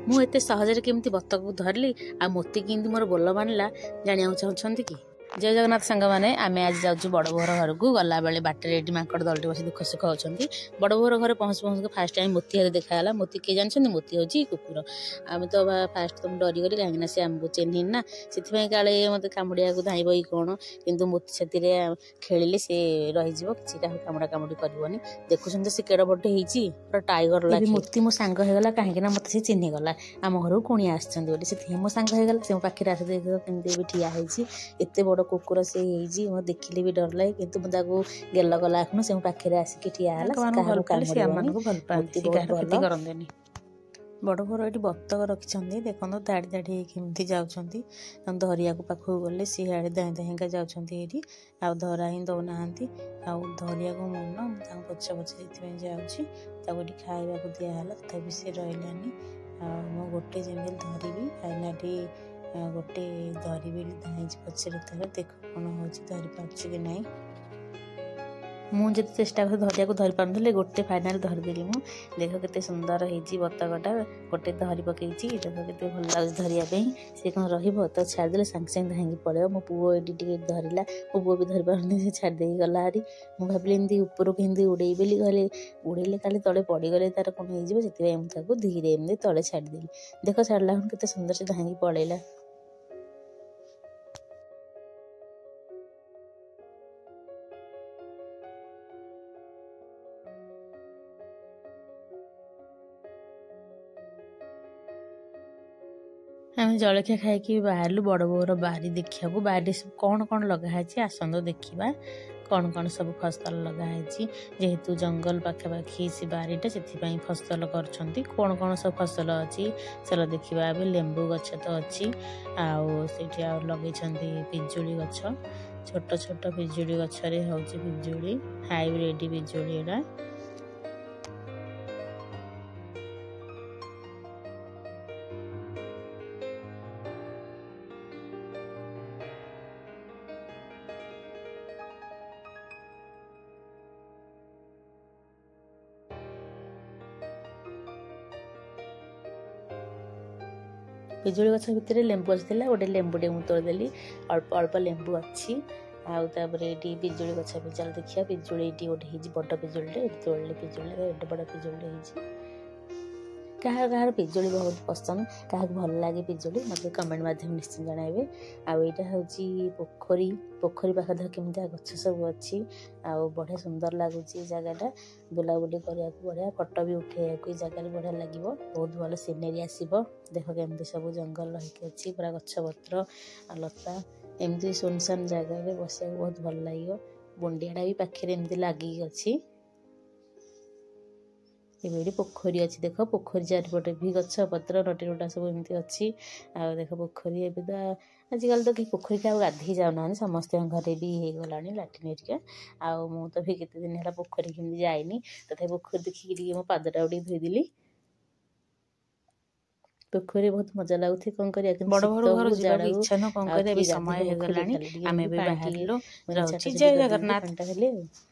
ମୁଁ ଏତେ ସହଜରେ କେମିତି ବତକକୁ ଧରିଲି ଆଉ ମୋତି କେମିତି ମୋର ବୋଲ ବାଣିଲା ଜାଣିବାକୁ ଚାହୁଁଛନ୍ତି କି? जय जगन्नाथ सांग मैंने आम आज जाऊँ बड़ बोहर घर को गलाबे बाटर ये माकड़ दलटे बस दुख सुख होती बड़ बोहर घर पहुँच पहुँच फास्ट टाइम मोती हाथ देखाला मोती किए जानते मोती हूँ कुकुर आम तो फास्ट तो डरीगली कहीं सी आमको चिन्ह ना से काले मत कामुड़िया को धाइब कि कौन कितु मोती से खेलिले सी रही कि कामुड़ा कामुड़ी करनी देखुं से केड़ बटे होती पूरा टाइगर लगे मोती मो सांग होगा कहीं मत से चिन्ह गला आम घर को कुणी आसी मो सांग होगा से पाखे आस कमी ठिया होती एत बड़ कुकुर से देखिले भी डर लगे किंतु मुझे गेल गला से पाखे आसिक ठिया बड़ बोर ये बतक रखिंट देखो दाड़ी दाड़ी होती जाऊँगी धरिया पाखक गले सी आड़े दाएँ दाएँका जाऊँगी आउ धरा ही दौना धरिया को मन पचे पचे से जाऊँगी खावा दिहला तथापि सी रही गोटे जमी धरबी फाइनाली गोटे धरबी धाई पचर थर देख कौन हो धरी पार्छ कि ना मुझे चेष्टा कर धरिया को धरी पारे गोटे फाइनाल धरदेली मु देख के सुंदर होती बतकटा गोटे धरी पकई देख के भल लगे धरिया सी कौन रही छाड़दे सागे सागे धाई पड़े मो पुओ ये धरला मो पुओ भी धरी पारे से छाड़दे गला हारी मुझे भाविली एमती ऊपर को एमती उड़े बोली गले उड़ेले खाली तले पड़गले तार कौन हो धीरे एमती तले छाड़देली देख छाड़ला के सुंदर से धाई पड़ेला आम जलखिया खाई बाहर बड़ बोर बारी देखा बारी कौन कौन लगाई आसत देखा कौन कौन सब फसल लगाई जेहेतु जंगल पाखापाखि से बारीटा से फसल कर कौन कौन सब फसल अच्छी चल देखा लेंबू गछ तो अच्छी आठी लगे पिजुली गछ छोट छोट पिजुली गछरे हूँ पिजुली हाइब्रिड पिजुली एटा पिजुली गछ भितर लेंबू अच्छी गोटे लेंबूटे मुझे तोड़देली अल्प अल्प लेंबू अच्छी आउे ये पिजुली गछ भी चल देखिए पिजुली ये गोटे बड़ पिजुलीटे तोड़े पिजुली एडे बड़ पिजुलीटे होती कह पिजुली बहुत पसंद क्या भल लगे पिजुली मतलब कमेंट माध्यम निश्चित जनइबे आईटा हूँ पोखरी पोखरी पाखे केमिया गछ सब अच्छी बढ़िया सुंदर लगुच जगटा बुलाबुली करने बढ़िया फोटो भी उठे जगह बढ़िया लगे बहुत भल सीनेरी आसो देख केमती सब जंगल रही अच्छी पूरा गछपत्र लता एमती सुनसान जगह बस बहुत भल लगे बुंडियाटा भी पाखे एमती लगे अच्छी ये पोखरी अच्छी देख पोखरी चारिपटे भी गछ पत्र नटी रुटा सब एमती अच्छी देख पोखरी एवं तो आजिकल तो कहीं पोखरी क्या गाधे जाऊना समस्त घरे भी हो गला लाट्रिन हेरिका आउ तो भी केते दिन है पोखरी केमती जाइनी तथा पोखरी देखिए मो पादटा उठे धोईदेली पोखरी बहुत मजा लगुथि कौन करिया बड़ बड़ घर जाड़ा इच्छा न कौन करिया समय हो गलानी आमे भी बाहर लो जय जगन्नाथ।